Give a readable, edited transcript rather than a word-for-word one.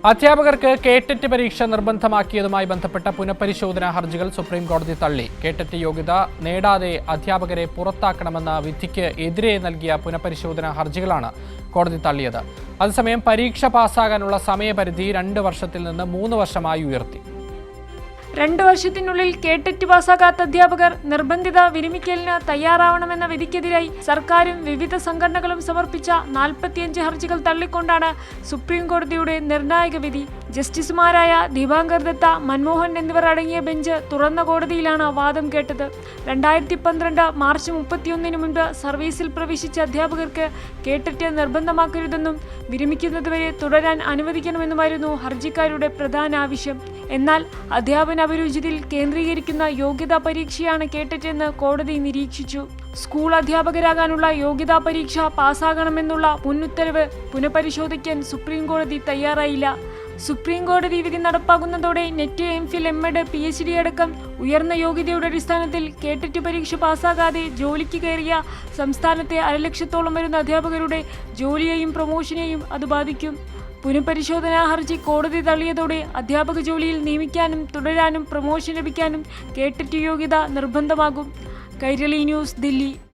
അധ്യാപകർക്ക് കേറ്ററ്റ് പരീക്ഷ നിർബന്ധമാക്കിയതുമായി ബന്ധപ്പെട്ട പുനഃപരിശോധനാ ഹർജികൾ സുപ്രീം കോടതി തള്ളി. കേറ്ററ്റ് യോഗ്യത നേടാതെ അധ്യാപകരെ പുറത്താക്കണമെന്ന വിധിക്ക് എതിരെ നൽകിയ പുനഃപരിശോധനാ ഹർജികളാണ് കോടതി തള്ളിയത്. അതേസമയം പരീക്ഷ പാസ്സാകാനുള്ള സമയപരിധി 2 വർഷത്തിൽ നിന്ന് 3 വർഷമായി ഉയർത്തി. 2 വർഷത്തിനുള്ളിൽ കേറ്ററ്റ് പാസ്സാകാത്ത അധ്യാപകർ നിർബന്ധിത വിരമിക്കലിന് തയ്യാറാവണമെന്ന വിധിക്കെതിരായി സർക്കാരും വിവിധ സംഘടനകളും സമർപ്പിച്ച 45 ഹർജികൾ തള്ളിക്കൊണ്ടാണ് സുപ്രീം കോടതിയുടെ നിർണായക വിധി. ജസ്റ്റിസുമാരായ ദീപാങ്കർ ദത്ത, മൻമോഹൻ എന്നിവർ അടങ്ങിയ ബെഞ്ച് തുറന്ന കോടതിയിലാണ് വാദം കേട്ടത്. 2012 മാർച്ച് 31 മുൻപ് സർവീസിൽ പ്രവേശിച്ച അധ്യാപകർക്ക് കേറ്ററ്റ് നിർബന്ധമാക്കരുതെന്നും വിരമിക്കുന്നതുവരെ തുടരാൻ അനുവദിക്കണമെന്നുമായിരുന്നു ഹർജിക്കാരുടെ പ്രധാന ആവശ്യം. എന്നാൽ അധ്യാപന അഭിരുചിയിൽ കേന്ദ്രീകരിക്കുന്ന യോഗ്യതാ പരീക്ഷയാണ് കേറ്ററ്റ് എന്ന് കോടതി നിരീക്ഷിച്ചു. സ്കൂൾ അധ്യാപകരാകാനുള്ള യോഗ്യതാ പരീക്ഷ പാസ്സാകണമെന്നുള്ള മുന്നുത്തരവ് പുനഃപരിശോധിക്കാൻ സുപ്രീം കോടതി തയ്യാറായില്ല. സുപ്രീം കോടതി വിധി നടപ്പാകുന്നതോടെ നെറ്റ്, എംഫിൽ, എംഎഡ്, PhD അടക്കം ഉയർന്ന യോഗ്യതയുടെ അടിസ്ഥാനത്തിൽ കേറ്ററ്റ് പരീക്ഷ പാസ്സാകാതെ ജോലിക്ക് കയറിയ സംസ്ഥാനത്തെ 1,00,000-ഓളം വരുന്ന അധ്യാപകരുടെ ജോലിയെയും പ്രൊമോഷനെയും അത് ബാധിക്കും. പുനഃപരിശോധനാ ഹർജി കോടതി തള്ളിയതോടെ അധ്യാപക ജോലിയിൽ നിയമിക്കാനും തുടരാനും പ്രൊമോഷൻ ലഭിക്കാനും കേറ്ററ്റ് യോഗ്യത നിർബന്ധമാകും. കൈരളി ന്യൂസ്, ദില്ലി.